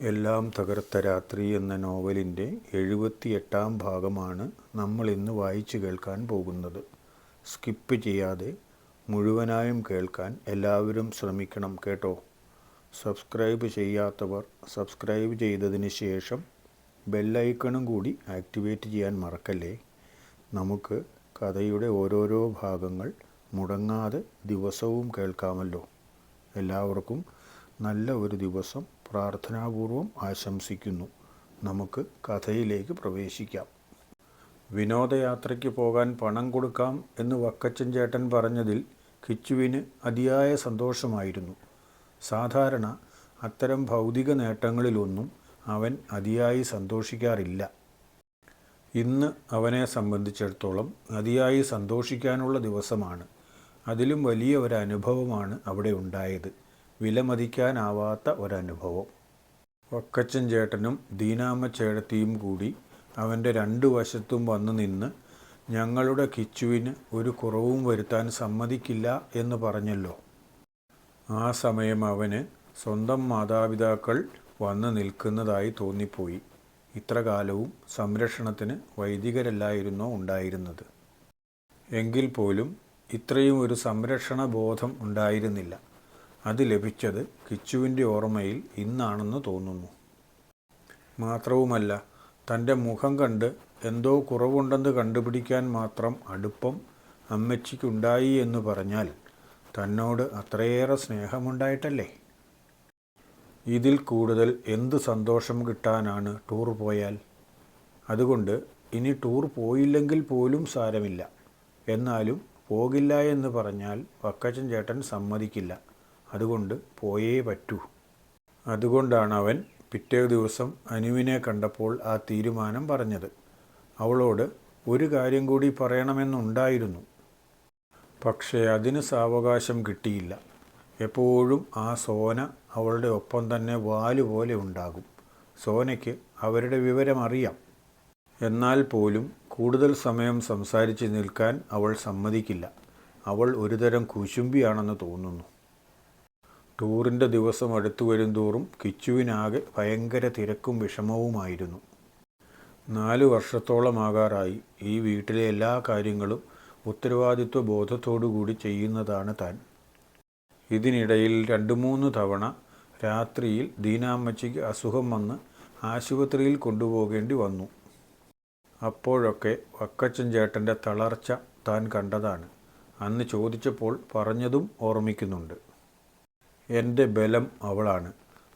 എല്ലാം തകർത്ത രാത്രി എന്ന നോവലിൻ്റെ 78-ാം ഭാഗമാണ് നമ്മളിന്ന് വായിച്ചു കേൾക്കാൻ പോകുന്നത്. സ്കിപ്പ് ചെയ്യാതെ മുഴുവനായും കേൾക്കാൻ എല്ലാവരും ശ്രമിക്കണം കേട്ടോ. സബ്സ്ക്രൈബ് ചെയ്യാത്തവർ സബ്സ്ക്രൈബ് ചെയ്തതിന് ശേഷം ബെല്ലൈക്കണും കൂടി ആക്ടിവേറ്റ് ചെയ്യാൻ മറക്കല്ലേ. നമുക്ക് കഥയുടെ ഓരോരോ ഭാഗങ്ങൾ മുടങ്ങാതെ ദിവസവും കേൾക്കാമല്ലോ. എല്ലാവർക്കും നല്ല ഒരു ദിവസം പ്രാർത്ഥനാപൂർവം ആശംസിക്കുന്നു. നമുക്ക് കഥയിലേക്ക് പ്രവേശിക്കാം. വിനോദയാത്രയ്ക്ക് പോകാൻ പണം കൊടുക്കാം എന്ന് വക്കച്ചൻ ചേട്ടൻ പറഞ്ഞതിൽ കിച്ചുവിന് അതിയായ സന്തോഷമായിരുന്നു. സാധാരണ അത്തരം ഭൗതിക നേട്ടങ്ങളിലൊന്നും അവൻ അതിയായി സന്തോഷിക്കാറില്ല. ഇന്ന് അവനെ സംബന്ധിച്ചിടത്തോളം അതിയായി സന്തോഷിക്കാനുള്ള ദിവസമാണ്. അതിലും വലിയ ഒരനുഭവമാണ് അവിടെ ഉണ്ടായത്. വിലമതിക്കാനാവാത്ത ഒരനുഭവം. വക്കച്ചൻ ചേട്ടനും ദീനാമ്മ ചേട്ടത്തിയും കൂടി അവൻ്റെ രണ്ടു വശത്തും വന്നു നിന്ന് ഞങ്ങളുടെ കിച്ചുവിന് ഒരു കുറവും വരുത്താൻ സമ്മതിക്കില്ല എന്ന് പറഞ്ഞല്ലോ. ആ സമയം അവന് സ്വന്തം മാതാപിതാക്കൾ വന്നു നിൽക്കുന്നതായി തോന്നിപ്പോയി. ഇത്ര കാലവും സംരക്ഷണത്തിന് വൈദികരല്ലായിരുന്നോ ഉണ്ടായിരുന്നത്? എങ്കിൽ പോലും ഇത്രയും ഒരു സംരക്ഷണ ബോധം ഉണ്ടായിരുന്നില്ല. അത് ലഭിച്ചത് കിച്ചുവിൻ്റെ ഓർമ്മയിൽ ഇന്നാണെന്ന് തോന്നുന്നു. മാത്രവുമല്ല, തൻ്റെ മുഖം കണ്ട് എന്തോ കുറവുണ്ടെന്ന് കണ്ടുപിടിക്കാൻ മാത്രം അടുപ്പം അമ്മച്ചിക്കുണ്ടായി എന്ന് പറഞ്ഞാൽ തന്നോട് അത്രയേറെ സ്നേഹമുണ്ടായിട്ടല്ലേ. ഇതിൽ കൂടുതൽ എന്ത് സന്തോഷം കിട്ടാനാണ് ടൂർ പോയാൽ? അതുകൊണ്ട് ഇനി ടൂർ പോയില്ലെങ്കിൽ പോലും സാരമില്ല. എന്നാലും പോകില്ല എന്ന് പറഞ്ഞാൽ വക്കച്ചൻ ചേട്ടൻ സമ്മതിക്കില്ല. അതുകൊണ്ട് പോയേ പറ്റൂ. അതുകൊണ്ടാണ് അവൻ പിറ്റേ ദിവസം അനുവിനെ കണ്ടപ്പോൾ ആ തീരുമാനം പറഞ്ഞത്. അവളോട് ഒരു കാര്യം കൂടി പറയണമെന്നുണ്ടായിരുന്നു. പക്ഷേ അതിന് സാവകാശം കിട്ടിയില്ല. എപ്പോഴും ആ സോന അവളുടെ ഒപ്പം തന്നെ വാലുപോലെ ഉണ്ടാകും. സോനയ്ക്ക് അവരുടെ വിവരം അറിയാം. എന്നാൽ പോലും കൂടുതൽ സമയം സംസാരിച്ച് നിൽക്കാൻ അവൾ സമ്മതിക്കില്ല. അവൾ ഒരുതരം കുശുമ്പിയാണെന്ന് തോന്നുന്നു. ടൂറിൻ്റെ ദിവസം അടുത്തു വരുംതോറും കിച്ചുവിനാകെ ഭയങ്കര തിരക്കും വിഷമവുമായിരുന്നു. 4 വർഷത്തോളമാകാറായി ഈ വീട്ടിലെ എല്ലാ കാര്യങ്ങളും ഉത്തരവാദിത്വ ബോധത്തോടുകൂടി ചെയ്യുന്നതാണ് താൻ. ഇതിനിടയിൽ 2-3 തവണ രാത്രിയിൽ ദീനാമ്മച്ചിക്ക് അസുഖം വന്ന് ആശുപത്രിയിൽ കൊണ്ടുപോകേണ്ടി വന്നു. അപ്പോഴൊക്കെ വക്കച്ചൻ ചേട്ടൻ്റെ തളർച്ച താൻ കണ്ടതാണ്. അന്ന് ചോദിച്ചപ്പോൾ പറഞ്ഞതും ഓർമ്മിക്കുന്നുണ്ട്. എൻ്റെ ബലം അവളാണ്.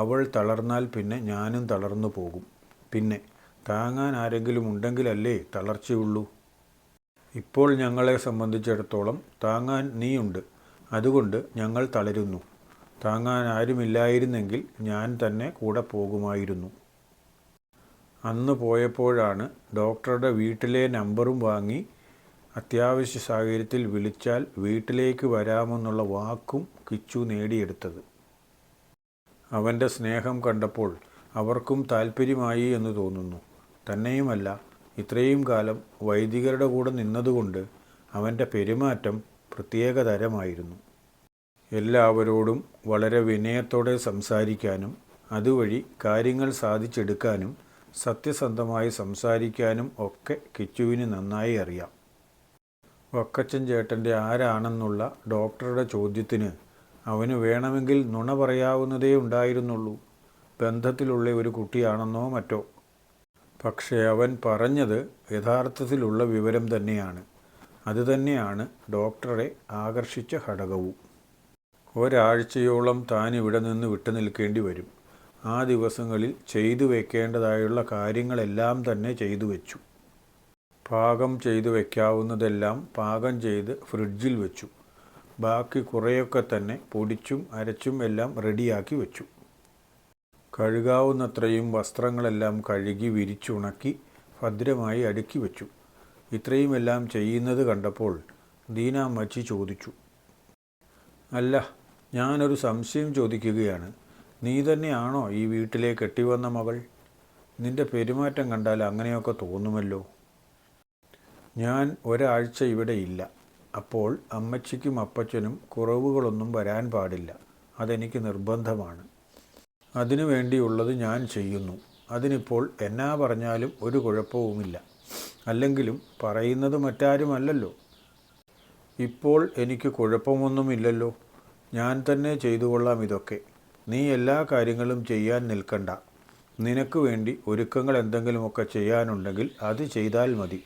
അവൾ തളർന്നാൽ പിന്നെ ഞാനും തളർന്നു പോകും. പിന്നെ താങ്ങാൻ ആരെങ്കിലും ഉണ്ടെങ്കിലല്ലേ തളർച്ചയുള്ളൂ. ഇപ്പോൾ ഞങ്ങളെ സംബന്ധിച്ചിടത്തോളം താങ്ങാൻ നീയുണ്ട്. അതുകൊണ്ട് ഞങ്ങൾ തളരുന്നു. താങ്ങാൻ ആരുമില്ലായിരുന്നെങ്കിൽ ഞാൻ തന്നെ കൂടെ പോകുമായിരുന്നു. അന്ന് പോയപ്പോഴാണ് ഡോക്ടറുടെ വീട്ടിലെ നമ്പറും വാങ്ങി അത്യാവശ്യ സാഹചര്യത്തിൽ വിളിച്ചാൽ വീട്ടിലേക്ക് വരാമെന്നുള്ള വാക്കും കിച്ചു നേടിയെടുത്തത്. അവൻ്റെ സ്നേഹം കണ്ടപ്പോൾ അവർക്കും താല്പര്യമായി എന്ന് തോന്നുന്നു. തന്നെയുമല്ല, ഇത്രയും കാലം വൈദികരുടെ കൂടെ നിന്നതുകൊണ്ട് അവൻ്റെ പെരുമാറ്റം പ്രത്യേക തരമായിരുന്നു. എല്ലാവരോടും വളരെ വിനയത്തോടെ സംസാരിക്കാനും അതുവഴി കാര്യങ്ങൾ സാധിച്ചെടുക്കാനും സത്യസന്ധമായി സംസാരിക്കാനും ഒക്കെ കിച്ചുവിന് നന്നായി അറിയാം. വക്കച്ചൻ ചേട്ടൻ്റെ ആരാണെന്നുള്ള ഡോക്ടറുടെ ചോദ്യത്തിന് അവന് വേണമെങ്കിൽ നുണ പറയാവുന്നതേ ഉണ്ടായിരുന്നുള്ളൂ. ബന്ധത്തിലുള്ള ഒരു കുട്ടിയാണെന്നോ മറ്റോ. പക്ഷേ അവൻ പറഞ്ഞത് യഥാർത്ഥത്തിലുള്ള വിവരം തന്നെയാണ്. അതുതന്നെയാണ് ഡോക്ടറെ ആകർഷിച്ച ഘടകവും. ഒരാഴ്ചയോളം താൻ ഇവിടെ നിന്ന് വിട്ടുനിൽക്കേണ്ടി വരും. ആ ദിവസങ്ങളിൽ ചെയ്തു വയ്ക്കേണ്ടതായുള്ള കാര്യങ്ങളെല്ലാം തന്നെ ചെയ്തു വെച്ചു. പാകം ചെയ്തു വയ്ക്കാവുന്നതെല്ലാം പാകം ചെയ്ത് ഫ്രിഡ്ജിൽ വെച്ചു. ബാക്കി കുറേയൊക്കെ തന്നെ പൊടിച്ചും അരച്ചും എല്ലാം റെഡിയാക്കി വെച്ചു. കഴുകാവുന്നത്രയും വസ്ത്രങ്ങളെല്ലാം കഴുകി വിരിച്ചുണക്കി ഭദ്രമായി അടുക്കി വെച്ചു. ഇത്രയുമെല്ലാം ചെയ്യുന്നത് കണ്ടപ്പോൾ ദീനാമ്മച്ചി ചോദിച്ചു, അല്ല, ഞാനൊരു സംശയം ചോദിക്കുകയാണ്. നീ തന്നെയാണോ ഈ വീട്ടിലെ കെട്ടിവന്ന മകൾ? നിന്റെ പെരുമാറ്റം കണ്ടാൽ അങ്ങനെയൊക്കെ തോന്നുമല്ലോ. ഞാൻ ഒരാഴ്ച ഇവിടെ ഇല്ല. അപ്പോൾ അമ്മച്ചിക്കും അപ്പച്ചനും കുറവുകളൊന്നും വരാൻ പാടില്ല. അതെനിക്ക് നിർബന്ധമാണ്. അതിനു വേണ്ടിയുള്ളത് ഞാൻ ചെയ്യുന്നു. അതിനിപ്പോൾ എന്നാ പറഞ്ഞാലും ഒരു കുഴപ്പവുമില്ല. അല്ലെങ്കിലും പറയുന്നത് മറ്റാരുമല്ലല്ലോ. ഇപ്പോൾ എനിക്ക് കുഴപ്പമൊന്നുമില്ലല്ലോ. ഞാൻ തന്നെ ചെയ്തു കൊള്ളാം ഇതൊക്കെ. നീ എല്ലാ കാര്യങ്ങളും ചെയ്യാൻ നിൽക്കണ്ട. നിനക്ക് വേണ്ടി ഒരുക്കങ്ങൾ എന്തെങ്കിലുമൊക്കെ ചെയ്യാനുണ്ടെങ്കിൽ അത് ചെയ്താൽ മതി.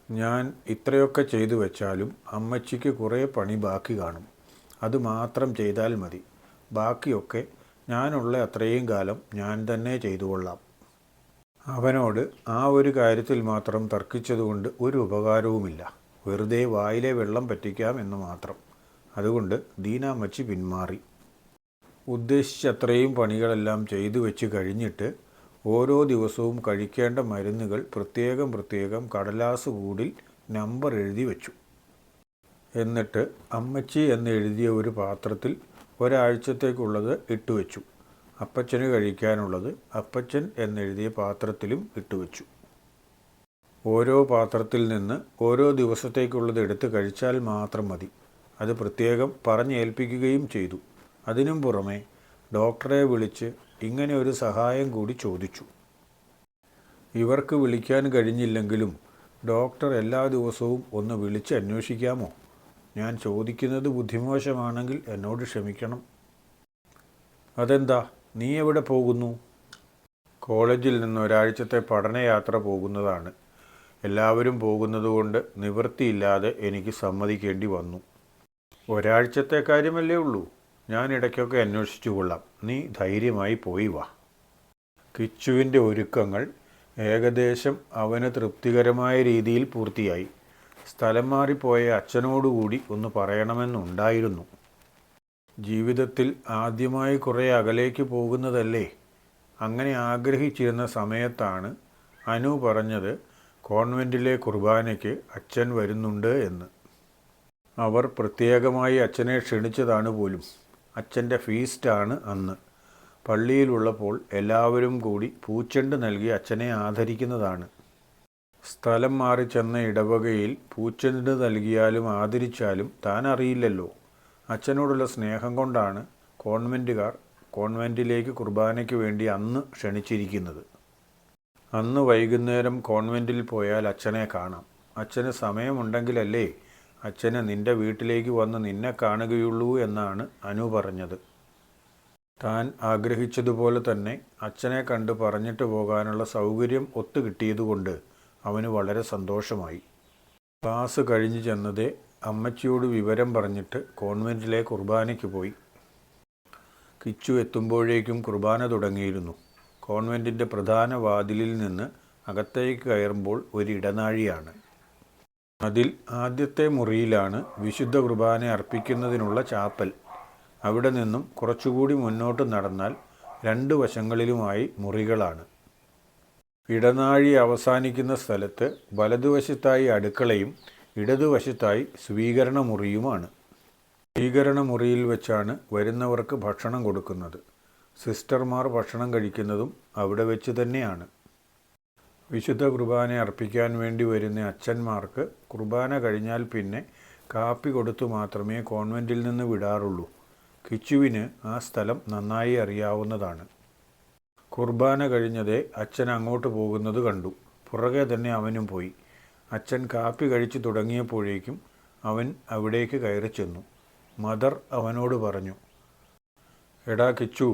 ഞാൻ ഇത്രയൊക്കെ ചെയ്തു വെച്ചാലും അമ്മച്ചിക്ക് കുറേ പണി ബാക്കി കാണും. അത് മാത്രം ചെയ്താൽ മതി. ബാക്കിയൊക്കെ ഞാനുള്ള അത്രയും കാലം ഞാൻ തന്നെ ചെയ്തു കൊള്ളാം. അവനോട് ആ ഒരു കാര്യത്തിൽ മാത്രം തർക്കിച്ചതുകൊണ്ട് ഒരു ഉപകാരവുമില്ല. വെറുതെ വായിലെ വെള്ളം പറ്റിക്കാം എന്ന് മാത്രം. അതുകൊണ്ട് ദീനാമ്മച്ചി പിന്മാറി. ഉദ്ദേശിച്ചത്രയും പണികളെല്ലാം ചെയ്തു വെച്ച് കഴിഞ്ഞിട്ട് ഓരോ ദിവസവും കഴിക്കേണ്ട മരുന്നുകൾ പ്രത്യേകം പ്രത്യേകം കടലാസ് കൂടിൽ നമ്പർ എഴുതി വെച്ചു. എന്നിട്ട് അമ്മച്ചി എന്നെഴുതിയ ഒരു പാത്രത്തിൽ ഒരാഴ്ചത്തേക്കുള്ളത് ഇട്ടുവെച്ചു. അപ്പച്ചന് കഴിക്കാനുള്ളത് അപ്പച്ചൻ എന്നെഴുതിയ പാത്രത്തിലും ഇട്ടുവെച്ചു. ഓരോ പാത്രത്തിൽ നിന്ന് ഓരോ ദിവസത്തേക്കുള്ളത് എടുത്ത് കഴിച്ചാൽ മാത്രം മതി. അത് പ്രത്യേകം പറഞ്ഞേൽപ്പിക്കുകയും ചെയ്തു. അതിനും പുറമെ ഡോക്ടറെ വിളിച്ച് ഇങ്ങനെ ഒരു സഹായം കൂടി ചോദിച്ചു. ഇവർക്ക് വിളിക്കാൻ കഴിഞ്ഞില്ലെങ്കിലും ഡോക്ടർ എല്ലാ ദിവസവും ഒന്ന് വിളിച്ച് അന്വേഷിക്കാമോ? ഞാൻ ചോദിക്കുന്നത് ബുദ്ധിമോശമാണെങ്കിൽ എന്നോട് ക്ഷമിക്കണം. അതെന്താ, നീ എവിടെ പോകുന്നു? കോളേജിൽ നിന്ന് ഒരാഴ്ചത്തെ പഠനയാത്ര പോകുന്നതാണ്. എല്ലാവരും പോകുന്നതുകൊണ്ട് നിവൃത്തിയില്ലാതെ എനിക്ക് സമ്മതിക്കേണ്ടി വന്നു. ഒരാഴ്ചത്തെ കാര്യമല്ലേ ഉള്ളൂ. ഞാൻ ഇടയ്ക്കൊക്കെ അന്വേഷിച്ചു കൊള്ളാം. നീ ധൈര്യമായി പോയി വാ. കിച്ചുവിൻ്റെ ഒരുക്കങ്ങൾ ഏകദേശം അവന് തൃപ്തികരമായ രീതിയിൽ പൂർത്തിയായി. സ്ഥലം മാറിപ്പോയ അച്ഛനോടുകൂടി ഒന്ന് പറയണമെന്നുണ്ടായിരുന്നു. ജീവിതത്തിൽ ആദ്യമായി കുറേ അകലേക്ക് പോകുന്നതല്ലേ. അങ്ങനെ ആഗ്രഹിച്ചിരുന്ന സമയത്താണ് അനു പറഞ്ഞത് കോൺവെൻറ്റിലെ കുർബാനയ്ക്ക് അച്ഛൻ വരുന്നുണ്ട് എന്ന്. അവർ പ്രത്യേകമായി അച്ഛനെ ക്ഷണിച്ചതാണ് പോലും. അച്ഛൻ്റെ ഫീസ്റ്റാണ് അന്ന്. പള്ളിയിലുള്ളപ്പോൾ എല്ലാവരും കൂടി പൂച്ചെണ്ട് നൽകി അച്ഛനെ ആദരിക്കുന്നതാണ്. സ്ഥലം മാറി ചെന്ന ഇടവകയിൽ പൂച്ചെണ്ട് നൽകിയാലും ആദരിച്ചാലും താൻ അറിയില്ലല്ലോ. അച്ഛനോടുള്ള സ്നേഹം കൊണ്ടാണ് കോൺവെൻറ്റുകാർ കോൺവെൻറ്റിലേക്ക് കുർബാനയ്ക്ക് വേണ്ടി അന്ന് ക്ഷണിച്ചിരിക്കുന്നത്. അന്ന് വൈകുന്നേരം കോൺവെൻറ്റിൽ പോയാൽ അച്ഛനെ കാണാം. അച്ഛന് സമയമുണ്ടെങ്കിലല്ലേ അച്ഛന് നിൻ്റെ വീട്ടിലേക്ക് വന്ന് നിന്നെ കാണുകയുള്ളൂ എന്നാണ് അനു പറഞ്ഞത്. താൻ ആഗ്രഹിച്ചതുപോലെ തന്നെ അച്ഛനെ കണ്ട് പറഞ്ഞിട്ട് പോകാനുള്ള സൗകര്യം ഒത്തുകിട്ടിയതുകൊണ്ട് അവന് വളരെ സന്തോഷമായി. ക്ലാസ് കഴിഞ്ഞ് ചെന്നതേ അമ്മച്ചിയോട് വിവരം പറഞ്ഞിട്ട് കോൺവെൻറ്റിലെ കുർബാനയ്ക്ക് പോയി. കിച്ചു എത്തുമ്പോഴേക്കും കുർബാന തുടങ്ങിയിരുന്നു. കോൺവെൻറ്റിൻ്റെ പ്രധാന വാതിലിൽ നിന്ന് അകത്തേക്ക് കയറുമ്പോൾ ഒരു ഇടനാഴിയാണ്. അതിൽ ആദ്യത്തെ മുറിയിലാണ് വിശുദ്ധ കുർബാന അർപ്പിക്കുന്നതിനുള്ള ചാപ്പൽ. അവിടെ നിന്നും കുറച്ചുകൂടി മുന്നോട്ട് നടന്നാൽ രണ്ട് വശങ്ങളിലുമായി മുറികളാണ്. ഇടനാഴി അവസാനിക്കുന്ന സ്ഥലത്ത് വലതുവശത്തായി അടുക്കളയും ഇടതുവശത്തായി സ്വീകരണ മുറിയുമാണ്. സ്വീകരണ മുറിയിൽ വെച്ചാണ് വരുന്നവർക്ക് ഭക്ഷണം കൊടുക്കുന്നത്. സിസ്റ്റർമാർ ഭക്ഷണം കഴിക്കുന്നതും അവിടെ വെച്ച് തന്നെയാണ്. വിശുദ്ധ കുർബാന അർപ്പിക്കാൻ വേണ്ടി വരുന്ന അച്ഛന്മാർക്ക് കുർബാന കഴിഞ്ഞാൽ പിന്നെ കാപ്പി കൊടുത്തു മാത്രമേ കോൺവെൻറ്റിൽ നിന്ന് വിടാറുള്ളൂ. കിച്ചുവിന് ആ സ്ഥലം നന്നായി അറിയാവുന്നതാണ്. കുർബാന കഴിഞ്ഞതേ അച്ഛൻ അങ്ങോട്ട് പോകുന്നത് കണ്ടു. പുറകെ തന്നെ അവനും പോയി. അച്ഛൻ കാപ്പി കഴിച്ചു തുടങ്ങിയപ്പോഴേക്കും അവൻ അവിടേക്ക് കയറി ചെന്നു. മദർ അവനോട് പറഞ്ഞു, എടാ കിച്ചു,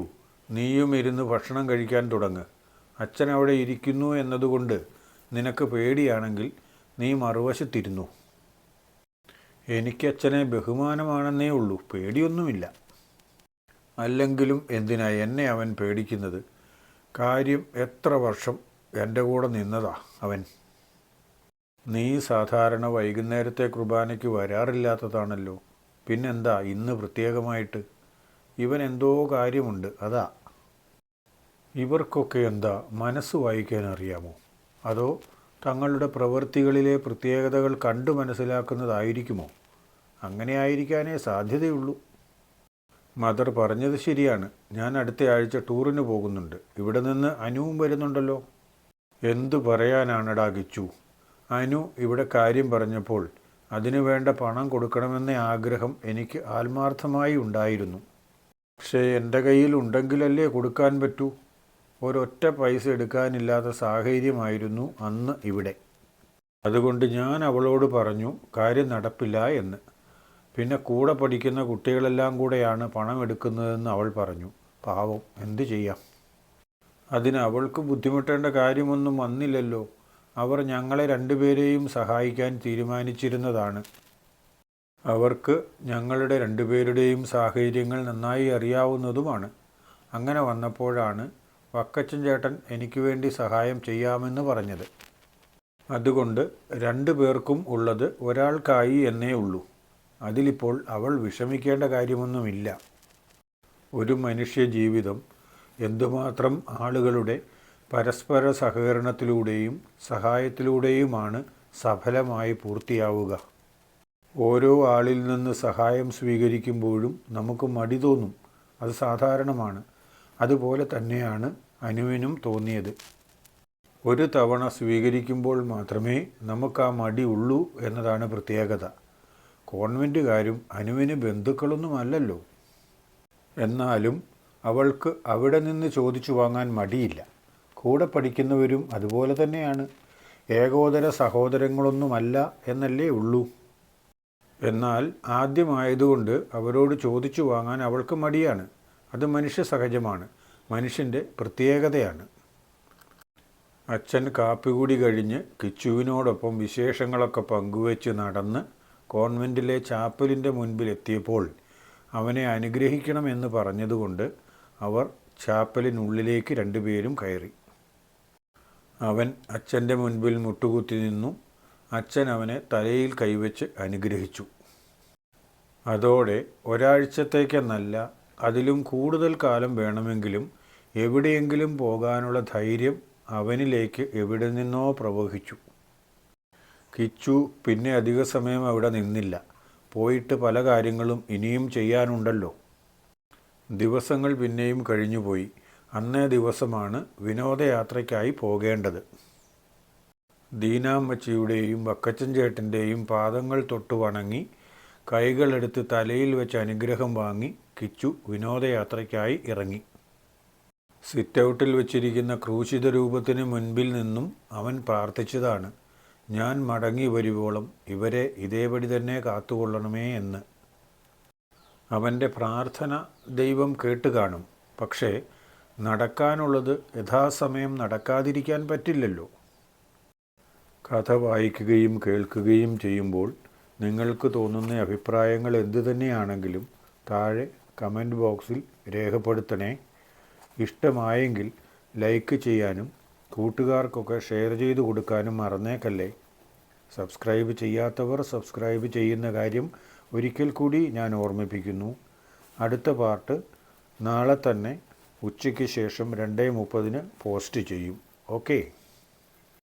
നീയും ഇരുന്ന് ഭക്ഷണം കഴിക്കാൻ തുടങ്ങ്. അച്ഛൻ അവിടെ ഇരിക്കുന്നു എന്നതുകൊണ്ട് നിനക്ക് പേടിയാണെങ്കിൽ നീ മറുവശത്തിരുന്നു. എനിക്കച്ഛനെ ബഹുമാനമാണെന്നേ ഉള്ളൂ, പേടിയൊന്നുമില്ല. അല്ലെങ്കിലും എന്തിനാ എന്നെ അവൻ പേടിക്കുന്നത്? കാര്യം എത്ര വർഷം എൻ്റെ കൂടെ നിന്നതാ അവൻ. നീ സാധാരണ വൈകുന്നേരത്തെ കുർബാനയ്ക്ക് വരാറില്ലാത്തതാണല്ലോ. പിന്നെന്താ ഇന്ന് പ്രത്യേകമായിട്ട്? ഇവൻ എന്തോ കാര്യമുണ്ട്, അതാ. ഇവർക്കൊക്കെ എന്താ മനസ്സ് വായിക്കാൻ അറിയാമോ? അതോ തങ്ങളുടെ പ്രവൃത്തികളിലെ പ്രത്യേകതകൾ കണ്ടു മനസ്സിലാക്കുന്നതായിരിക്കുമോ? അങ്ങനെ ആയിരിക്കാനേ സാധ്യതയുള്ളൂ. മദർ പറഞ്ഞത് ശരിയാണ്. ഞാൻ അടുത്ത ആഴ്ച ടൂറിന് പോകുന്നുണ്ട്. ഇവിടെ നിന്ന് അനുവും വരുന്നുണ്ടല്ലോ. എന്തു പറയാനാണടാ കിച്ചു. അനു ഇവിടെ കാര്യം പറഞ്ഞപ്പോൾ അതിനു വേണ്ട പണം കൊടുക്കണമെന്ന ആഗ്രഹം എനിക്ക് ആത്മാർത്ഥമായി ഉണ്ടായിരുന്നു. പക്ഷേ എൻ്റെ കയ്യിലുണ്ടെങ്കിലല്ലേ കൊടുക്കാൻ പറ്റൂ. ഒരൊറ്റ പൈസ എടുക്കാനില്ലാത്ത സാഹചര്യമായിരുന്നു അന്ന് ഇവിടെ. അതുകൊണ്ട് ഞാൻ അവളോട് പറഞ്ഞു കാര്യം നടപ്പില്ല എന്ന്. പിന്നെ കൂടെ പഠിക്കുന്ന കുട്ടികളെല്ലാം കൂടെയാണ് പണം എടുക്കുന്നതെന്ന് അവൾ പറഞ്ഞു. പാവം, എന്തു ചെയ്യാം. അതിന് അവൾക്ക് ബുദ്ധിമുട്ടേണ്ട കാര്യമൊന്നും വന്നില്ലല്ലോ. അവർ ഞങ്ങളെ രണ്ടുപേരെയും സഹായിക്കാൻ തീരുമാനിച്ചിരുന്നതാണ്. അവർക്ക് ഞങ്ങളുടെ രണ്ടുപേരുടെയും സാഹചര്യങ്ങൾ നന്നായി അറിയാവുന്നതുമാണ്. അങ്ങനെ വന്നപ്പോഴാണ് വക്കച്ചൻ ചേട്ടൻ എനിക്ക് വേണ്ടി സഹായം ചെയ്യാമെന്ന് പറഞ്ഞത്. അതുകൊണ്ട് 2 പേർക്കും ഉള്ളത് ഒരാൾക്കായി എന്നേ ഉള്ളൂ. അതിലിപ്പോൾ അവൾ വിഷമിക്കേണ്ട കാര്യമൊന്നുമില്ല. ഒരു മനുഷ്യ ജീവിതം എന്തുമാത്രം ആളുകളുടെ പരസ്പര സഹകരണത്തിലൂടെയും സഹായത്തിലൂടെയുമാണ് സഫലമായി പൂർത്തിയാവുക. ഓരോ ആളിൽ നിന്ന് സഹായം സ്വീകരിക്കുമ്പോഴും നമുക്ക് മടി തോന്നും. അത് സാധാരണമാണ്. അതുപോലെ തന്നെയാണ് അനുവിനും തോന്നിയത്. ഒരു തവണ സ്വീകരിക്കുമ്പോൾ മാത്രമേ നമുക്ക് ആ മടി ഉള്ളൂ എന്നതാണ് പ്രത്യേകത. കോൺവെൻറ്റുകാരും അനുവിന് ബന്ധുക്കളൊന്നുമല്ലല്ലോ. എന്നാലും അവൾക്ക് അവിടെ നിന്ന് ചോദിച്ചു വാങ്ങാൻ മടിയില്ല. കൂടെ പഠിക്കുന്നവരും അതുപോലെ തന്നെയാണ്. ഏകോദര സഹോദരങ്ങളൊന്നുമല്ല എന്നല്ലേ ഉള്ളൂ. എന്നാൽ ആദ്യമായതുകൊണ്ട് അവരോട് ചോദിച്ചു വാങ്ങാൻ അവൾക്ക് മടിയാണ്. അത് മനുഷ്യ സഹജമാണ്, മനുഷ്യൻ്റെ പ്രത്യേകതയാണ്. അച്ഛൻ കാപ്പികൂടി കഴിഞ്ഞ് കിച്ചുവിനോടൊപ്പം വിശേഷങ്ങളൊക്കെ പങ്കുവെച്ച് നടന്ന് കോൺവെൻറ്റിലെ ചാപ്പലിൻ്റെ മുൻപിലെത്തിയപ്പോൾ അവനെ അനുഗ്രഹിക്കണമെന്ന് പറഞ്ഞതുകൊണ്ട് അവർ ചാപ്പലിനുള്ളിലേക്ക് 2 പേരും കയറി. അവൻ അച്ഛൻ്റെ മുൻപിൽ മുട്ടുകുത്തി നിന്നു. അച്ഛൻ അവനെ തലയിൽ കൈവച്ച് അനുഗ്രഹിച്ചു. അതോടെ ഒരാഴ്ചത്തേക്കെന്നല്ല, അതിലും കൂടുതൽ കാലം വേണമെങ്കിലും എവിടെയെങ്കിലും പോകാനുള്ള ധൈര്യം അവനിലേക്ക് എവിടെ നിന്നോ പ്രവഹിച്ചു. കിച്ചു പിന്നെ അധിക സമയം അവിടെ നിന്നില്ല. പോയിട്ട് പല കാര്യങ്ങളും ഇനിയും ചെയ്യാനുണ്ടല്ലോ. ദിവസങ്ങൾ പിന്നെയും കഴിഞ്ഞുപോയി. അന്നേ ദിവസമാണ് വിനോദയാത്രയ്ക്കായി പോകേണ്ടത്. ദീനാമ്മച്ചിയുടെയും വക്കച്ചൻ ചേട്ടൻ്റെയും പാദങ്ങൾ തൊട്ടു വണങ്ങി കൈകളെടുത്ത് തലയിൽ വെച്ച് അനുഗ്രഹം വാങ്ങി കിച്ചു വിനോദയാത്രയ്ക്കായി ഇറങ്ങി. സിറ്റൗട്ടിൽ വെച്ചിരിക്കുന്ന ക്രൂശിത രൂപത്തിന് മുൻപിൽ നിന്നും അവൻ പ്രാർത്ഥിച്ചതാണ്, ഞാൻ മടങ്ങി വരുവോളം ഇവരെ ഇതേപടി തന്നെ കാത്തുകൊള്ളണമേ എന്ന്. അവൻ്റെ പ്രാർത്ഥന ദൈവം കേട്ട് കാണും. പക്ഷേ നടക്കാനുള്ളത് യഥാസമയം നടക്കാതിരിക്കാൻ പറ്റില്ലല്ലോ. കഥ വായിക്കുകയും കേൾക്കുകയും ചെയ്യുമ്പോൾ നിങ്ങൾക്ക് തോന്നുന്ന അഭിപ്രായങ്ങൾ എന്തു തന്നെയാണെങ്കിലും താഴെ കമൻറ്റ് ബോക്സിൽ രേഖപ്പെടുത്തണേ. ഇഷ്ടമായെങ്കിൽ ലൈക്ക് ചെയ്യാനും കൂട്ടുകാർക്കൊക്കെ ഷെയർ ചെയ്ത് കൊടുക്കാനും മറന്നേക്കല്ലേ. സബ്സ്ക്രൈബ് ചെയ്യാത്തവർ സബ്സ്ക്രൈബ് ചെയ്യുന്ന കാര്യം ഒരിക്കൽ കൂടി ഞാൻ ഓർമ്മിപ്പിക്കുന്നു. അടുത്ത പാർട്ട് നാളെ തന്നെ ഉച്ചയ്ക്ക് ശേഷം 2:30 പോസ്റ്റ് ചെയ്യും. ഓക്കേ.